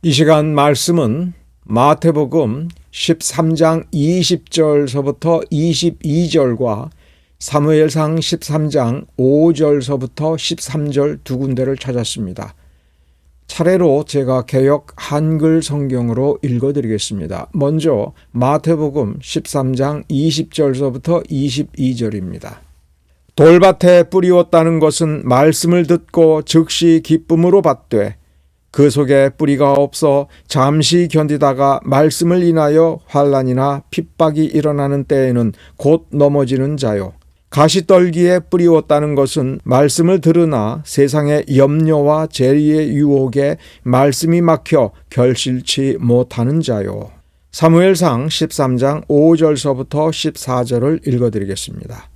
이 시간 말씀은 마태복음 13장 20절서부터 22절과 사무엘상 13장 5절서부터 13절 두 군데를 찾았습니다. 차례로 제가 개역 한글 성경으로 읽어드리겠습니다. 먼저 마태복음 13장 20절서부터 22절입니다. 돌밭에 뿌리웠다는 것은 말씀을 듣고 즉시 기쁨으로 받되 그 속에 뿌리가 없어 잠시 견디다가 말씀을 인하여 환난이나 핍박이 일어나는 때에는 곧 넘어지는 자요. 가시떨기에 뿌리웠다는 것은 말씀을 들으나 세상의 염려와 재리의 유혹에 말씀이 막혀 결실치 못하는 자요. 사무엘상 13장 5절서부터 14절을 읽어드리겠습니다.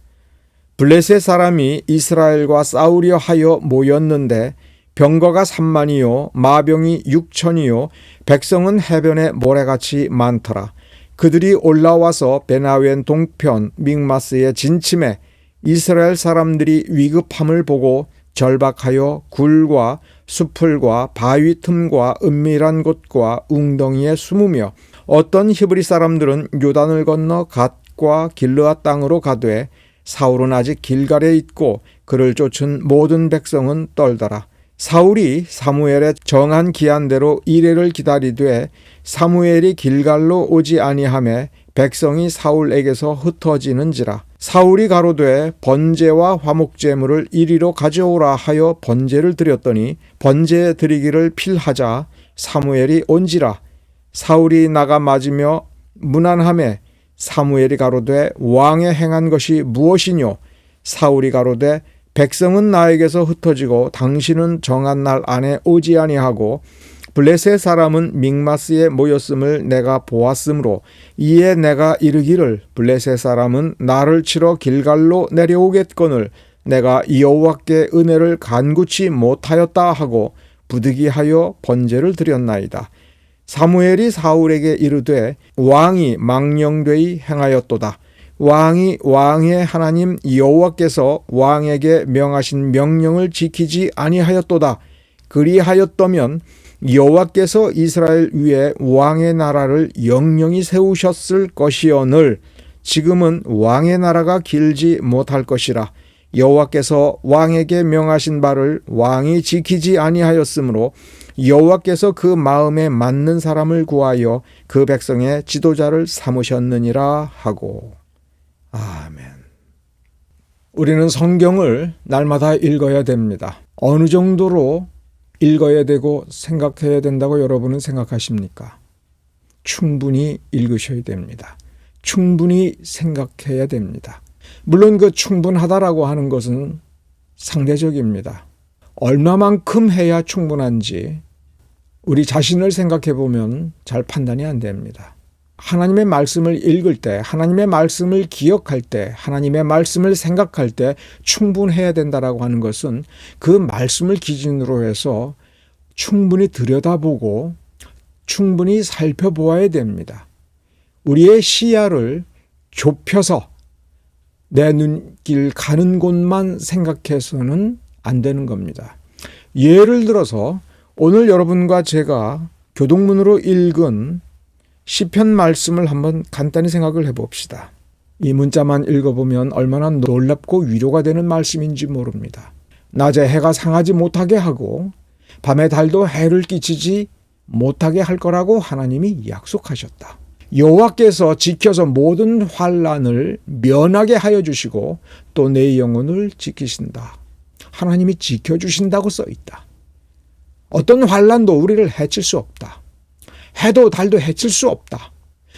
블레셋 사람이 이스라엘과 싸우려 하여 모였는데 병거가 3만이요 마병이 6천이요 백성은 해변에 모래같이 많더라. 그들이 올라와서 베나웬 동편 믹마스에 진침해 이스라엘 사람들이 위급함을 보고 절박하여 굴과 수풀과 바위 틈과 은밀한 곳과 웅덩이에 숨으며 어떤 히브리 사람들은 요단을 건너 갓과 길르앗 땅으로 가되 사울은 아직 길갈에 있고 그를 쫓은 모든 백성은 떨더라. 사울이 사무엘의 정한 기한대로 이레를 기다리되 사무엘이 길갈로 오지 아니하매 백성이 사울에게서 흩어지는지라. 사울이 가로되 번제와 화목제물을 이리로 가져오라 하여 번제를 드렸더니 번제 드리기를 필하자 사무엘이 온지라. 사울이 나가 맞으며 문안하매 사무엘이 가로되 왕의 행한 것이 무엇이뇨? 사울이 가로되 백성은 나에게서 흩어지고 당신은 정한 날 안에 오지 아니하고 블레셋 사람은 믹마스에 모였음을 내가 보았으므로 이에 내가 이르기를 블레셋 사람은 나를 치러 길갈로 내려오겠거늘 내가 여호와께 은혜를 간구치 못하였다 하고 부득이하여 번제를 드렸나이다. 사무엘이 사울에게 이르되 왕이 망령되이 행하였도다. 왕이 왕의 하나님 여호와께서 왕에게 명하신 명령을 지키지 아니하였도다. 그리하였다면 여호와께서 이스라엘 위에 왕의 나라를 영영히 세우셨을 것이오늘 지금은 왕의 나라가 길지 못할 것이라. 여호와께서 왕에게 명하신 바를 왕이 지키지 아니하였으므로 여호와께서 그 마음에 맞는 사람을 구하여 그 백성의 지도자를 삼으셨느니라 하고. 아멘. 우리는 성경을 날마다 읽어야 됩니다. 어느 정도로 읽어야 되고 생각해야 된다고 여러분은 생각하십니까? 충분히 읽으셔야 됩니다. 충분히 생각해야 됩니다. 물론 그 충분하다라고 하는 것은 상대적입니다. 얼마만큼 해야 충분한지 우리 자신을 생각해 보면 잘 판단이 안 됩니다. 하나님의 말씀을 읽을 때, 하나님의 말씀을 기억할 때, 하나님의 말씀을 생각할 때 충분해야 된다라고 하는 것은 그 말씀을 기준으로 해서 충분히 들여다보고 충분히 살펴보아야 됩니다. 우리의 시야를 좁혀서 내 눈길 가는 곳만 생각해서는 안 되는 겁니다. 예를 들어서 오늘 여러분과 제가 교동문으로 읽은 시편 말씀을 한번 간단히 생각을 해봅시다. 이 문자만 읽어보면 얼마나 놀랍고 위로가 되는 말씀인지 모릅니다. 낮에 해가 상하지 못하게 하고 밤에 달도 해를 끼치지 못하게 할 거라고 하나님이 약속하셨다. 여호와께서 지켜서 모든 환난을 면하게 하여 주시고 또 내 영혼을 지키신다. 하나님이 지켜주신다고 써있다. 어떤 환난도 우리를 해칠 수 없다. 해도 달도 해칠 수 없다.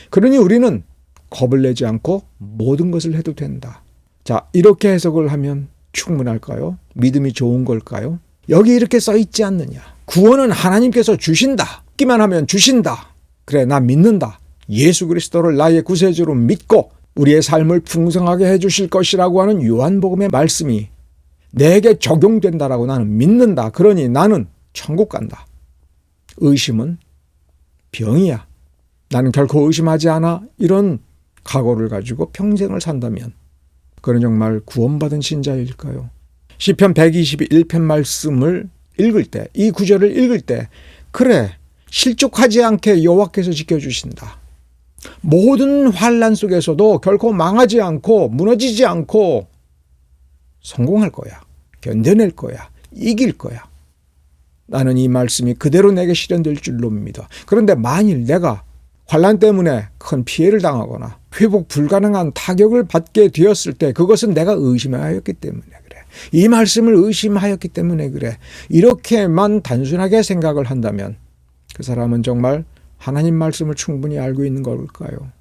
그러니 우리는 겁을 내지 않고 모든 것을 해도 된다. 자, 이렇게 해석을 하면 충분할까요? 믿음이 좋은 걸까요? 여기 이렇게 써 있지 않느냐. 구원은 하나님께서 주신다. 듣기만 하면 주신다. 그래, 나 믿는다. 예수 그리스도를 나의 구세주로 믿고 우리의 삶을 풍성하게 해주실 것이라고 하는 요한복음의 말씀이 내게 적용된다라고 나는 믿는다. 그러니 나는 천국 간다. 의심은 병이야. 나는 결코 의심하지 않아. 이런 각오를 가지고 평생을 산다면 그는 정말 구원받은 신자일까요? 시편 121편 말씀을 읽을 때, 이 구절을 읽을 때 그래, 실족하지 않게 여호와께서 지켜주신다. 모든 환난 속에서도 결코 망하지 않고 무너지지 않고 성공할 거야. 견뎌낼 거야. 이길 거야. 나는 이 말씀이 그대로 내게 실현될 줄로 믿어. 그런데 만일 내가 환난 때문에 큰 피해를 당하거나 회복 불가능한 타격을 받게 되었을 때 그것은 내가 의심하였기 때문에 그래. 이 말씀을 의심하였기 때문에 그래. 이렇게만 단순하게 생각을 한다면 그 사람은 정말 하나님 말씀을 충분히 알고 있는 걸까요?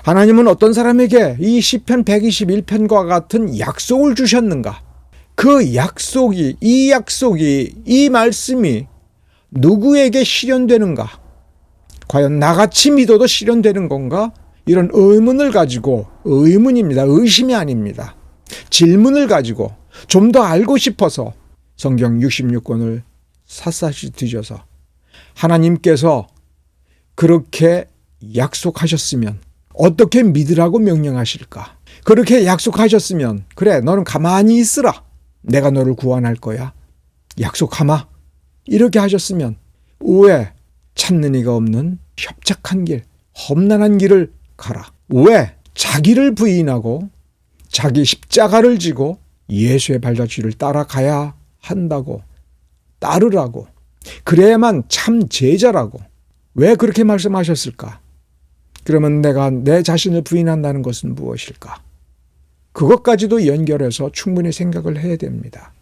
하나님은 어떤 사람에게 이 시편 121편과 같은 약속을 주셨는가? 그 약속이, 이 말씀이 누구에게 실현되는가? 과연 나같이 믿어도 실현되는 건가? 이런 의문을 가지고, 의문입니다. 의심이 아닙니다. 질문을 가지고 좀 더 알고 싶어서 성경 66권을 샅샅이 뒤져서 하나님께서 그렇게 약속하셨으면 어떻게 믿으라고 명령하실까? 그렇게 약속하셨으면 그래 너는 가만히 있으라. 내가 너를 구원할 거야. 약속하마. 이렇게 하셨으면 왜 찾는 이가 없는 협착한 길, 험난한 길을 가라. 왜 자기를 부인하고 자기 십자가를 지고 예수의 발자취를 따라가야 한다고, 따르라고, 그래야만 참 제자라고 왜 그렇게 말씀하셨을까? 그러면 내가 내 자신을 부인한다는 것은 무엇일까? 그것까지도 연결해서 충분히 생각을 해야 됩니다.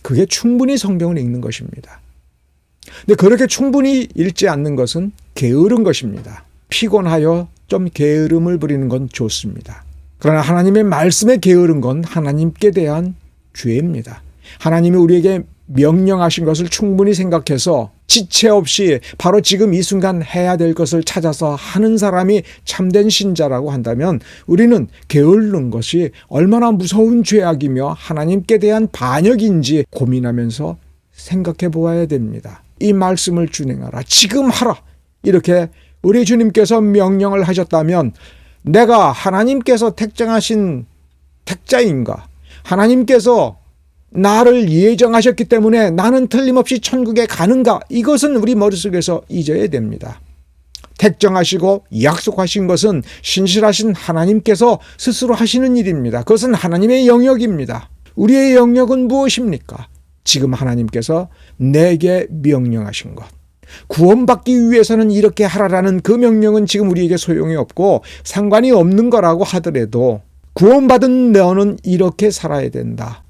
그게 충분히 성경을 읽는 것입니다. 근데 그렇게 충분히 읽지 않는 것은 게으른 것입니다. 피곤하여 좀 게으름을 부리는 건 좋습니다. 그러나 하나님의 말씀에 게으른 건 하나님께 대한 죄입니다. 하나님이 우리에게 명령하신 것을 충분히 생각해서 지체 없이 바로 지금 이 순간 해야 될 것을 찾아서 하는 사람이 참된 신자라고 한다면 우리는 게으른 것이 얼마나 무서운 죄악이며 하나님께 대한 반역인지 고민하면서 생각해 보아야 됩니다. 이 말씀을 준행하라. 지금 하라. 이렇게 우리 주님께서 명령을 하셨다면 내가 하나님께서 택정하신 택자인가? 하나님께서 나를 예정하셨기 때문에 나는 틀림없이 천국에 가는가? 이것은 우리 머릿속에서 잊어야 됩니다. 택정하시고 약속하신 것은 신실하신 하나님께서 스스로 하시는 일입니다. 그것은 하나님의 영역입니다. 우리의 영역은 무엇입니까? 지금 하나님께서 내게 명령하신 것. 구원받기 위해서는 이렇게 하라라는 그 명령은 지금 우리에게 소용이 없고 상관이 없는 거라고 하더라도 구원받은 너는 이렇게 살아야 된다.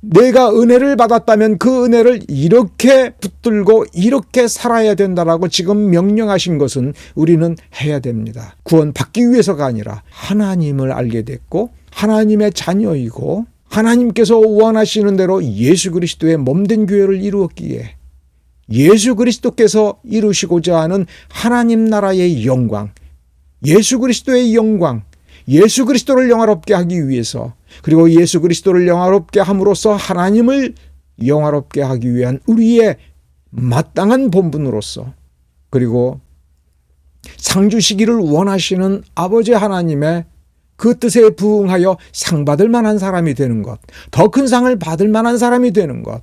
내가 은혜를 받았다면 그 은혜를 이렇게 붙들고 이렇게 살아야 된다라고 지금 명령하신 것은 우리는 해야 됩니다. 구원받기 위해서가 아니라 하나님을 알게 됐고 하나님의 자녀이고 하나님께서 원하시는 대로 예수 그리스도의 몸된 교회를 이루었기에 예수 그리스도께서 이루시고자 하는 하나님 나라의 영광, 예수 그리스도의 영광, 예수 그리스도를 영화롭게 하기 위해서 그리고 예수 그리스도를 영화롭게 함으로써 하나님을 영화롭게 하기 위한 우리의 마땅한 본분으로서 그리고 상 주시기를 원하시는 아버지 하나님의 그 뜻에 부응하여 상 받을 만한 사람이 되는 것, 더 큰 상을 받을 만한 사람이 되는 것,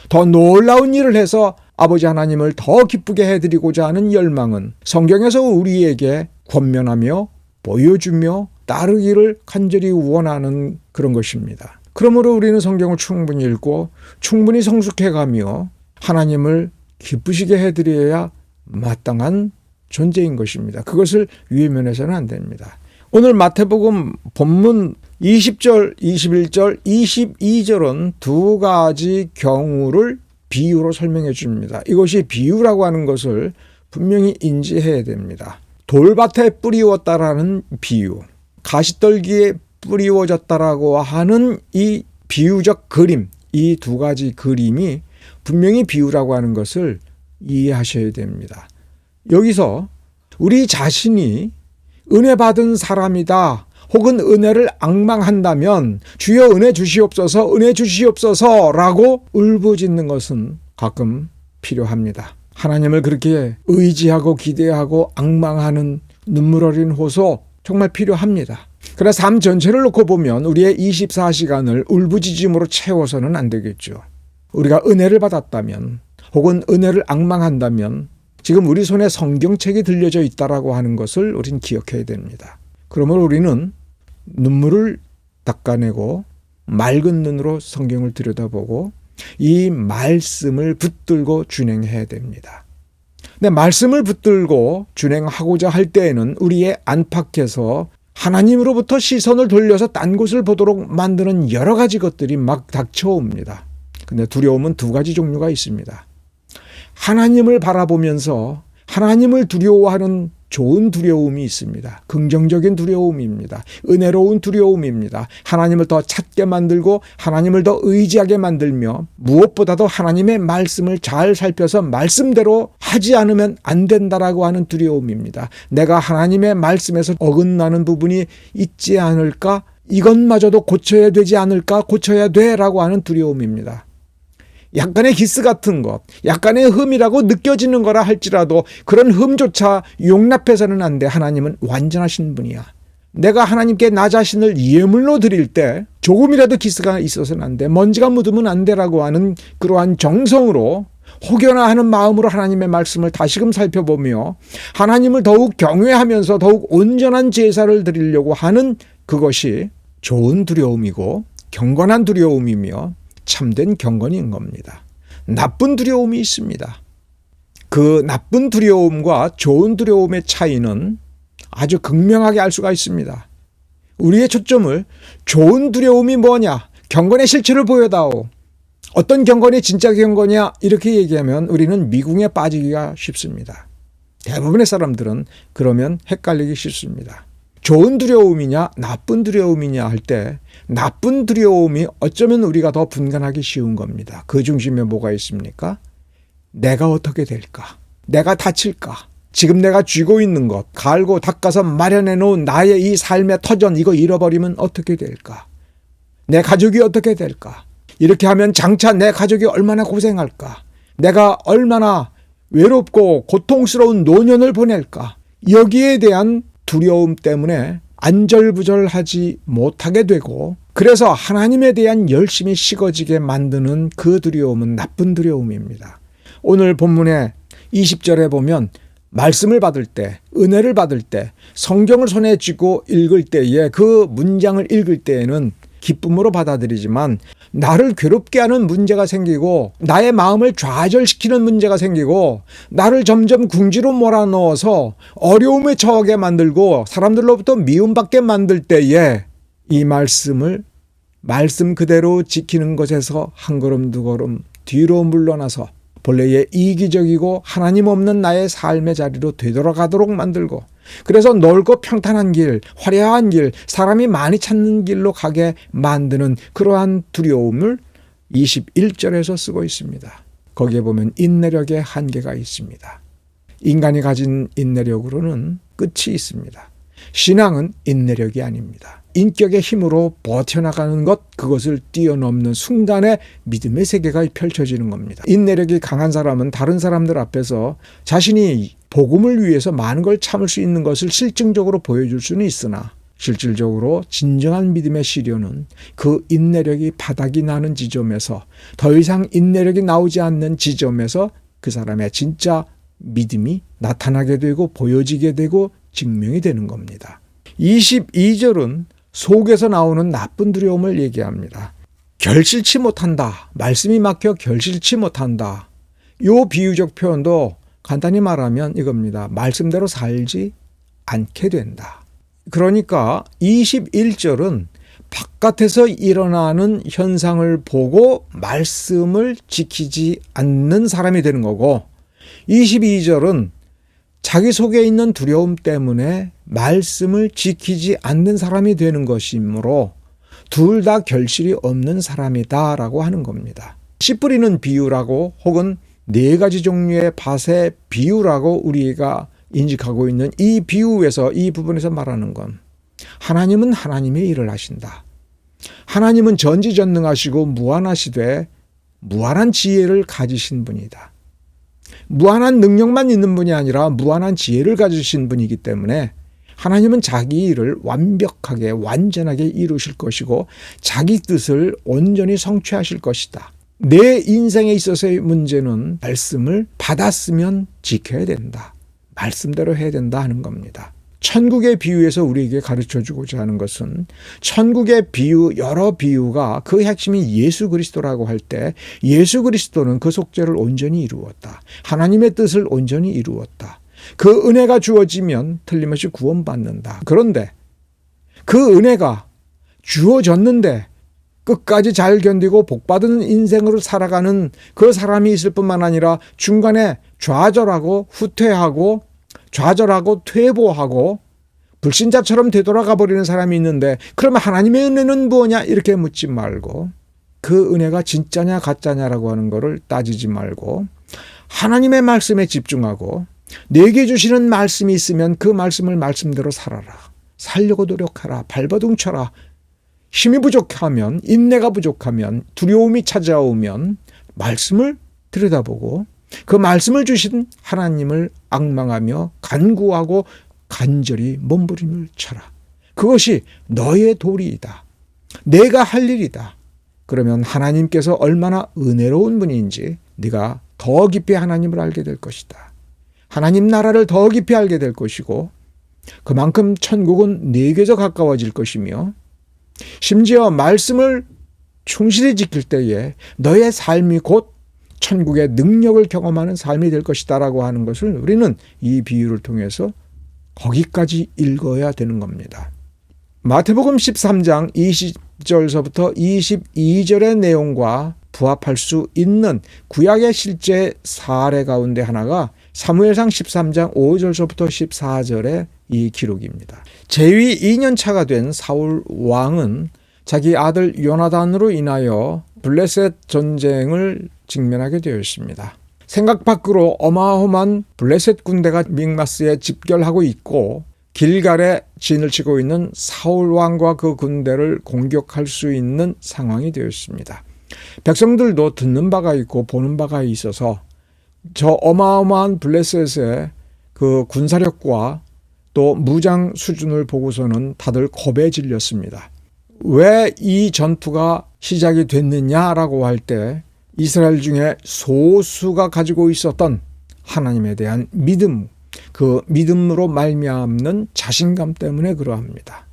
더 놀라운 일을 해서 아버지 하나님을 더 기쁘게 해드리고자 하는 열망은 성경에서 우리에게 권면하며 보여주며 따르기를 간절히 원하는 그런 것입니다. 그러므로 우리는 성경을 충분히 읽고 충분히 성숙해가며 하나님을 기쁘시게 해드려야 마땅한 존재인 것입니다. 그것을 위면해서는 안 됩니다. 오늘 마태복음 본문 20절, 21절, 22절은 두 가지 경우를 비유로 설명해 줍니다. 이것이 비유라고 하는 것을 분명히 인지해야 됩니다. 돌밭에 뿌리웠다라는 비유, 가시떨기에 뿌리워졌다라고 하는 이 비유적 그림, 이 두 가지 그림이 분명히 비유라고 하는 것을 이해하셔야 됩니다. 여기서 우리 자신이 은혜 받은 사람이다 혹은 은혜를 앙망한다면 주여 은혜 주시옵소서 은혜 주시옵소서라고 울부짖는 것은 가끔 필요합니다. 하나님을 그렇게 의지하고 기대하고 앙망하는 눈물 어린 호소 정말 필요합니다. 그러나 삶 전체를 놓고 보면 우리의 24시간을 울부짖음으로 채워서는 안 되겠죠. 우리가 은혜를 받았다면 혹은 은혜를 앙망한다면 지금 우리 손에 성경책이 들려져 있다라고 하는 것을 우린 기억해야 됩니다. 그러므로 우리는 눈물을 닦아내고 맑은 눈으로 성경을 들여다보고 이 말씀을 붙들고 준행해야 됩니다. 근데 말씀을 붙들고 준행하고자 할 때에는 우리의 안팎에서 하나님으로부터 시선을 돌려서 딴 곳을 보도록 만드는 여러 가지 것들이 막 닥쳐옵니다. 근데 두려움은 두 가지 종류가 있습니다. 하나님을 바라보면서 하나님을 두려워하는 좋은 두려움이 있습니다. 긍정적인 두려움입니다. 은혜로운 두려움입니다. 하나님을 더 찾게 만들고 하나님을 더 의지하게 만들며 무엇보다도 하나님의 말씀을 잘 살펴서 말씀대로 하지 않으면 안 된다라고 하는 두려움입니다. 내가 하나님의 말씀에서 어긋나는 부분이 있지 않을까? 이것마저도 고쳐야 되지 않을까? 고쳐야 돼라고 하는 두려움입니다. 약간의 기스 같은 것, 약간의 흠이라고 느껴지는 거라 할지라도 그런 흠조차 용납해서는 안 돼. 하나님은 완전하신 분이야. 내가 하나님께 나 자신을 예물로 드릴 때 조금이라도 기스가 있어서는 안 돼. 먼지가 묻으면 안 되라고 하는 그러한 정성으로 혹여나 하는 마음으로 하나님의 말씀을 다시금 살펴보며 하나님을 더욱 경외하면서 더욱 온전한 제사를 드리려고 하는 그것이 좋은 두려움이고 경건한 두려움이며 참된 경건인 겁니다. 나쁜 두려움이 있습니다. 그 나쁜 두려움과 좋은 두려움의 차이는 아주 극명하게 알 수가 있습니다. 우리의 초점을 좋은 두려움이 뭐냐? 경건의 실체를 보여다오. 어떤 경건이 진짜 경건이야? 이렇게 얘기하면 우리는 미궁에 빠지기가 쉽습니다. 대부분의 사람들은 그러면 헷갈리기 쉽습니다. 좋은 두려움이냐 나쁜 두려움이냐 할 때 나쁜 두려움이 어쩌면 우리가 더 분간하기 쉬운 겁니다. 그 중심에 뭐가 있습니까? 내가 어떻게 될까? 내가 다칠까? 지금 내가 쥐고 있는 것, 갈고 닦아서 마련해 놓은 나의 이 삶의 터전 이거 잃어버리면 어떻게 될까? 내 가족이 어떻게 될까? 이렇게 하면 장차 내 가족이 얼마나 고생할까? 내가 얼마나 외롭고 고통스러운 노년을 보낼까? 여기에 대한 두려움 때문에 안절부절하지 못하게 되고 그래서 하나님에 대한 열심이 식어지게 만드는 그 두려움은 나쁜 두려움입니다. 오늘 본문의 20절에 보면 말씀을 받을 때, 은혜를 받을 때, 성경을 손에 쥐고 읽을 때에 그 문장을 읽을 때에는 기쁨으로 받아들이지만 나를 괴롭게 하는 문제가 생기고 나의 마음을 좌절시키는 문제가 생기고 나를 점점 궁지로 몰아넣어서 어려움에 처하게 만들고 사람들로부터 미움받게 만들 때에 이 말씀을 말씀 그대로 지키는 것에서 한 걸음 두 걸음 뒤로 물러나서 본래의 이기적이고 하나님 없는 나의 삶의 자리로 되돌아가도록 만들고 그래서 넓고 평탄한 길, 화려한 길, 사람이 많이 찾는 길로 가게 만드는 그러한 두려움을 21절에서 쓰고 있습니다. 거기에 보면 인내력의 한계가 있습니다. 인간이 가진 인내력으로는 끝이 있습니다. 신앙은 인내력이 아닙니다. 인격의 힘으로 버텨나가는 것, 그것을 뛰어넘는 순간에 믿음의 세계가 펼쳐지는 겁니다. 인내력이 강한 사람은 다른 사람들 앞에서 자신이 복음을 위해서 많은 걸 참을 수 있는 것을 실증적으로 보여줄 수는 있으나 실질적으로 진정한 믿음의 시련은 그 인내력이 바닥이 나는 지점에서 더 이상 인내력이 나오지 않는 지점에서 그 사람의 진짜 믿음이 나타나게 되고 보여지게 되고 증명이 되는 겁니다. 22절은 속에서 나오는 나쁜 두려움을 얘기합니다. 결실치 못한다. 말씀이 막혀 결실치 못한다. 이 비유적 표현도 간단히 말하면 이겁니다. 말씀대로 살지 않게 된다. 그러니까 21절은 바깥에서 일어나는 현상을 보고 말씀을 지키지 않는 사람이 되는 거고 22절은 자기 속에 있는 두려움 때문에 말씀을 지키지 않는 사람이 되는 것이므로 둘 다 결실이 없는 사람이다라고 하는 겁니다. 씨 뿌리는 비유라고 혹은 네 가지 종류의 밭의 비유라고 우리가 인식하고 있는 이 비유에서 이 부분에서 말하는 건 하나님은 하나님의 일을 하신다. 하나님은 전지전능하시고 무한하시되 무한한 지혜를 가지신 분이다. 무한한 능력만 있는 분이 아니라 무한한 지혜를 가지신 분이기 때문에 하나님은 자기 일을 완벽하게 완전하게 이루실 것이고 자기 뜻을 온전히 성취하실 것이다. 내 인생에 있어서의 문제는 말씀을 받았으면 지켜야 된다. 말씀대로 해야 된다 하는 겁니다. 천국의 비유에서 우리에게 가르쳐주고자 하는 것은 천국의 비유, 여러 비유가 그 핵심이 예수 그리스도라고 할 때 예수 그리스도는 그 속죄를 온전히 이루었다. 하나님의 뜻을 온전히 이루었다. 그 은혜가 주어지면 틀림없이 구원받는다. 그런데 그 은혜가 주어졌는데 끝까지 잘 견디고 복받은 인생으로 살아가는 그 사람이 있을 뿐만 아니라 중간에 좌절하고 후퇴하고 좌절하고 퇴보하고 불신자처럼 되돌아가 버리는 사람이 있는데 그러면 하나님의 은혜는 뭐냐 이렇게 묻지 말고 그 은혜가 진짜냐 가짜냐라고 하는 것을 따지지 말고 하나님의 말씀에 집중하고 내게 주시는 말씀이 있으면 그 말씀을 말씀대로 살아라. 살려고 노력하라. 발버둥 쳐라. 힘이 부족하면 인내가 부족하면 두려움이 찾아오면 말씀을 들여다보고 그 말씀을 주신 하나님을 앙망하며 간구하고 간절히 몸부림을 쳐라. 그것이 너의 도리이다. 내가 할 일이다. 그러면 하나님께서 얼마나 은혜로운 분인지 네가 더 깊이 하나님을 알게 될 것이다. 하나님 나라를 더 깊이 알게 될 것이고 그만큼 천국은 네게서 가까워질 것이며 심지어 말씀을 충실히 지킬 때에 너의 삶이 곧 천국의 능력을 경험하는 삶이 될 것이다라고 하는 것을 우리는 이 비유를 통해서 거기까지 읽어야 되는 겁니다. 마태복음 13장 20절서부터 22절의 내용과 부합할 수 있는 구약의 실제 사례 가운데 하나가 사무엘상 13장 5절서부터 14절의 이 기록입니다. 재위 2년 차가 된 사울 왕은 자기 아들 요나단으로 인하여 블레셋 전쟁을 직면하게 되었습니다. 생각 밖으로 어마어마한 블레셋 군대가 믹마스에 집결하고 있고 길갈에 진을 치고 있는 사울 왕과 그 군대를 공격할 수 있는 상황이 되었습니다. 백성들도 듣는 바가 있고 보는 바가 있어서 저 어마어마한 블레셋의 그 군사력과 또 무장 수준을 보고서는 다들 겁에 질렸습니다. 왜 이 전투가 시작이 됐느냐라고 할 때 이스라엘 중에 소수가 가지고 있었던 하나님에 대한 믿음, 그 믿음으로 말미암는 자신감 때문에 그러합니다.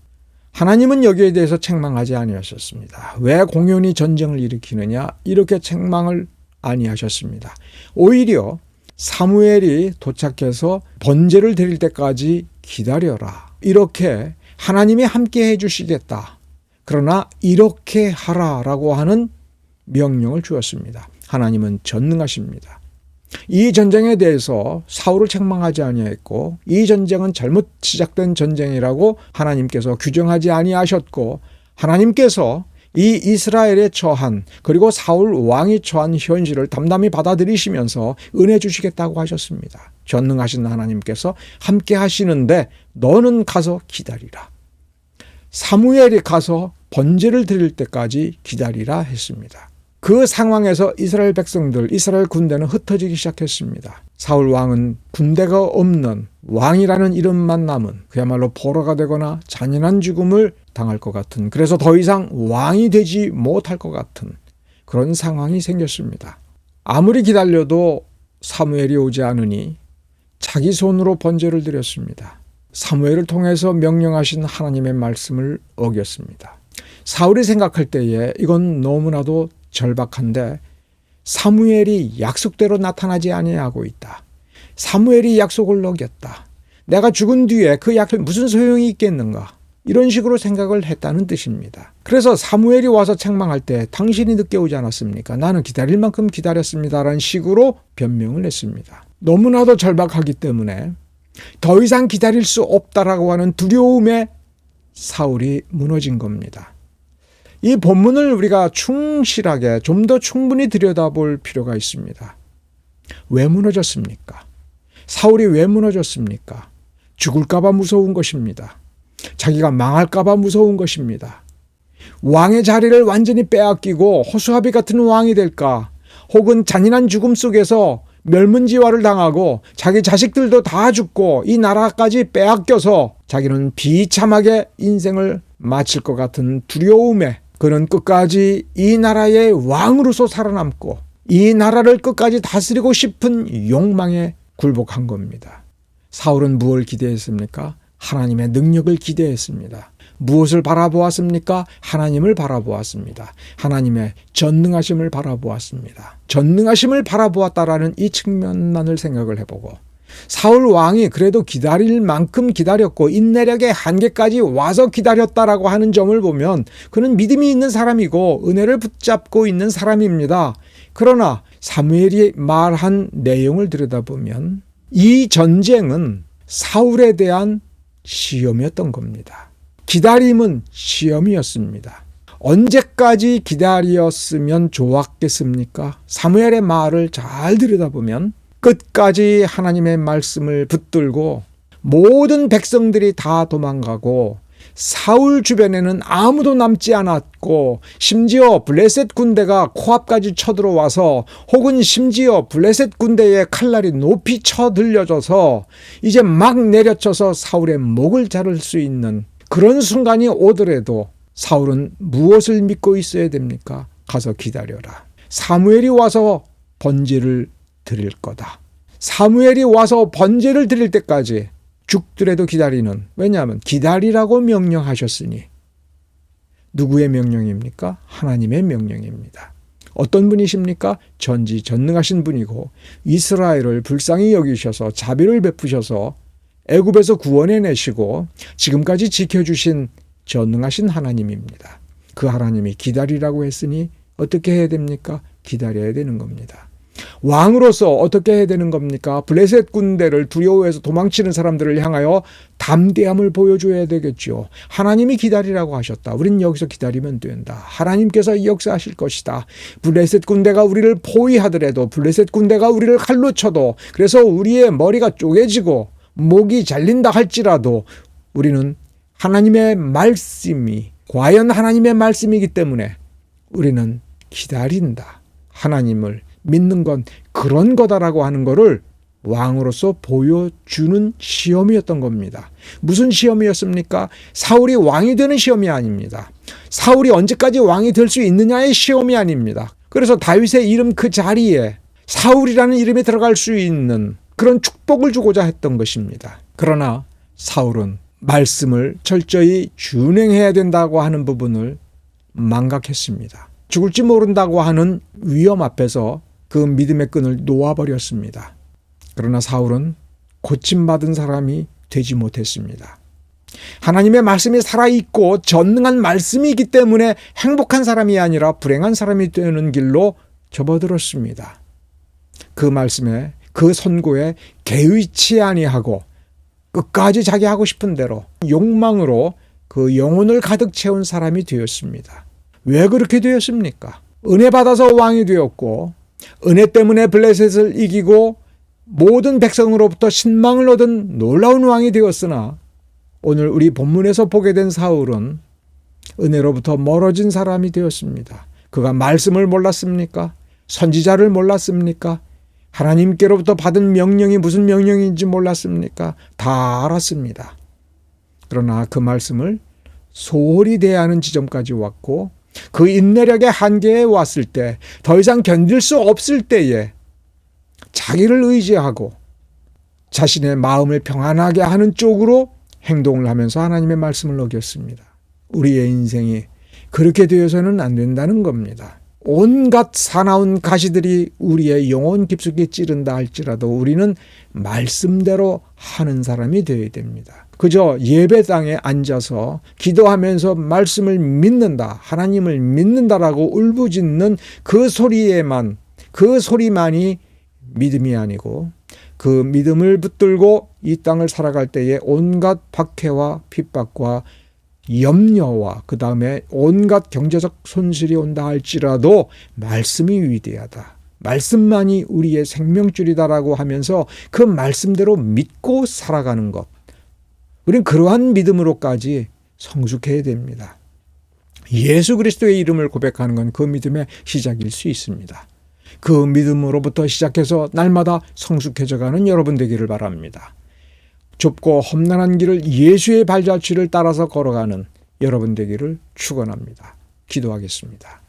하나님은 여기에 대해서 책망하지 아니하셨습니다. 왜 공연히 전쟁을 일으키느냐 이렇게 책망을 아니하셨습니다. 오히려 사무엘이 도착해서 번제를 드릴 때까지 기다려라. 이렇게 하나님이 함께 해주시겠다. 그러나 이렇게 하라라고 하는 명령을 주었습니다. 하나님은 전능하십니다. 이 전쟁에 대해서 사울을 책망하지 아니했고 이 전쟁은 잘못 시작된 전쟁이라고 하나님께서 규정하지 아니하셨고 하나님께서 이 이스라엘에 처한 그리고 사울 왕이 처한 현실을 담담히 받아들이시면서 은혜 주시겠다고 하셨습니다. 전능하신 하나님께서 함께 하시는데 너는 가서 기다리라. 사무엘이 가서 번제를 드릴 때까지 기다리라 했습니다. 그 상황에서 이스라엘 백성들, 이스라엘 군대는 흩어지기 시작했습니다. 사울 왕은 군대가 없는 왕이라는 이름만 남은 그야말로 포로가 되거나 잔인한 죽음을 당할 것 같은, 그래서 더 이상 왕이 되지 못할 것 같은 그런 상황이 생겼습니다. 아무리 기다려도 사무엘이 오지 않으니 자기 손으로 번제를 드렸습니다. 사무엘을 통해서 명령하신 하나님의 말씀을 어겼습니다. 사울이 생각할 때에 이건 너무나도 절박한데 사무엘이 약속대로 나타나지 아니하고 있다. 사무엘이 약속을 어겼다. 내가 죽은 뒤에 그 약속이 무슨 소용이 있겠는가? 이런 식으로 생각을 했다는 뜻입니다. 그래서 사무엘이 와서 책망할 때 당신이 늦게 오지 않았습니까? 나는 기다릴 만큼 기다렸습니다라는 식으로 변명을 했습니다. 너무나도 절박하기 때문에 더 이상 기다릴 수 없다라고 하는 두려움에 사울이 무너진 겁니다. 이 본문을 우리가 충실하게 좀 더 충분히 들여다볼 필요가 있습니다. 왜 무너졌습니까? 사울이 왜 무너졌습니까? 죽을까 봐 무서운 것입니다. 자기가 망할까 봐 무서운 것입니다. 왕의 자리를 완전히 빼앗기고 호수아비 같은 왕이 될까? 혹은 잔인한 죽음 속에서 멸문지화를 당하고 자기 자식들도 다 죽고 이 나라까지 빼앗겨서 자기는 비참하게 인생을 마칠 것 같은 두려움에 그는 끝까지 이 나라의 왕으로서 살아남고 이 나라를 끝까지 다스리고 싶은 욕망에 굴복한 겁니다. 사울은 무엇을 기대했습니까? 하나님의 능력을 기대했습니다. 무엇을 바라보았습니까? 하나님을 바라보았습니다. 하나님의 전능하심을 바라보았습니다. 전능하심을 바라보았다라는 이 측면만을 생각을 해보고 사울 왕이 그래도 기다릴 만큼 기다렸고 인내력의 한계까지 와서 기다렸다라고 하는 점을 보면 그는 믿음이 있는 사람이고 은혜를 붙잡고 있는 사람입니다. 그러나 사무엘이 말한 내용을 들여다보면 이 전쟁은 사울에 대한 시험이었던 겁니다. 기다림은 시험이었습니다. 언제까지 기다렸으면 좋았겠습니까? 사무엘의 말을 잘 들여다보면 끝까지 하나님의 말씀을 붙들고 모든 백성들이 다 도망가고 사울 주변에는 아무도 남지 않았고 심지어 블레셋 군대가 코앞까지 쳐들어와서 혹은 심지어 블레셋 군대의 칼날이 높이 쳐들려져서 이제 막 내려쳐서 사울의 목을 자를 수 있는 그런 순간이 오더라도 사울은 무엇을 믿고 있어야 됩니까? 가서 기다려라. 사무엘이 와서 번제를 드릴 거다. 사무엘이 와서 번제를 드릴 때까지 죽더라도 기다리는, 왜냐하면 기다리라고 명령하셨으니. 누구의 명령입니까? 하나님의 명령입니다. 어떤 분이십니까? 전지전능하신 분이고 이스라엘을 불쌍히 여기셔서 자비를 베푸셔서 애굽에서 구원해내시고 지금까지 지켜주신 전능하신 하나님입니다. 그 하나님이 기다리라고 했으니 어떻게 해야 됩니까? 기다려야 되는 겁니다. 왕으로서 어떻게 해야 되는 겁니까? 블레셋 군대를 두려워해서 도망치는 사람들을 향하여 담대함을 보여줘야 되겠죠. 하나님이 기다리라고 하셨다. 우린 여기서 기다리면 된다. 하나님께서 역사하실 것이다. 블레셋 군대가 우리를 포위하더라도 블레셋 군대가 우리를 칼로 쳐도 그래서 우리의 머리가 쪼개지고 목이 잘린다 할지라도 우리는 하나님의 말씀이 과연 하나님의 말씀이기 때문에 우리는 기다린다. 하나님을 믿는 건 그런 거다라고 하는 거를 왕으로서 보여주는 시험이었던 겁니다. 무슨 시험이었습니까? 사울이 왕이 되는 시험이 아닙니다. 사울이 언제까지 왕이 될 수 있느냐의 시험이 아닙니다. 그래서 다윗의 이름 그 자리에 사울이라는 이름이 들어갈 수 있는 그런 축복을 주고자 했던 것입니다. 그러나 사울은 말씀을 철저히 준행해야 된다고 하는 부분을 망각했습니다. 죽을지 모른다고 하는 위험 앞에서 그 믿음의 끈을 놓아버렸습니다. 그러나 사울은 고침받은 사람이 되지 못했습니다. 하나님의 말씀이 살아있고 전능한 말씀이기 때문에 행복한 사람이 아니라 불행한 사람이 되는 길로 접어들었습니다. 그 말씀에 그 선고에 개의치 아니하고 끝까지 자기 하고 싶은 대로 욕망으로 그 영혼을 가득 채운 사람이 되었습니다. 왜 그렇게 되었습니까? 은혜 받아서 왕이 되었고 은혜 때문에 블레셋을 이기고 모든 백성으로부터 신망을 얻은 놀라운 왕이 되었으나 오늘 우리 본문에서 보게 된 사울은 은혜로부터 멀어진 사람이 되었습니다. 그가 말씀을 몰랐습니까? 선지자를 몰랐습니까? 하나님께로부터 받은 명령이 무슨 명령인지 몰랐습니까? 다 알았습니다. 그러나 그 말씀을 소홀히 대하는 지점까지 왔고 그 인내력의 한계에 왔을 때 더 이상 견딜 수 없을 때에 자기를 의지하고 자신의 마음을 평안하게 하는 쪽으로 행동을 하면서 하나님의 말씀을 어겼습니다. 우리의 인생이 그렇게 되어서는 안 된다는 겁니다. 온갖 사나운 가시들이 우리의 영혼 깊숙이 찌른다 할지라도 우리는 말씀대로 하는 사람이 되어야 됩니다. 그저 예배당에 앉아서 기도하면서 말씀을 믿는다, 하나님을 믿는다라고 울부짖는 그 소리만이 믿음이 아니고 그 믿음을 붙들고 이 땅을 살아갈 때에 온갖 박해와 핍박과 염려와 그 다음에 온갖 경제적 손실이 온다 할지라도 말씀이 위대하다. 말씀만이 우리의 생명줄이다라고 하면서 그 말씀대로 믿고 살아가는 것. 우리는 그러한 믿음으로까지 성숙해야 됩니다. 예수 그리스도의 이름을 고백하는 건 그 믿음의 시작일 수 있습니다. 그 믿음으로부터 시작해서 날마다 성숙해져가는 여러분 되기를 바랍니다. 좁고 험난한 길을 예수의 발자취를 따라서 걸어가는 여러분 되기를 축원합니다. 기도하겠습니다.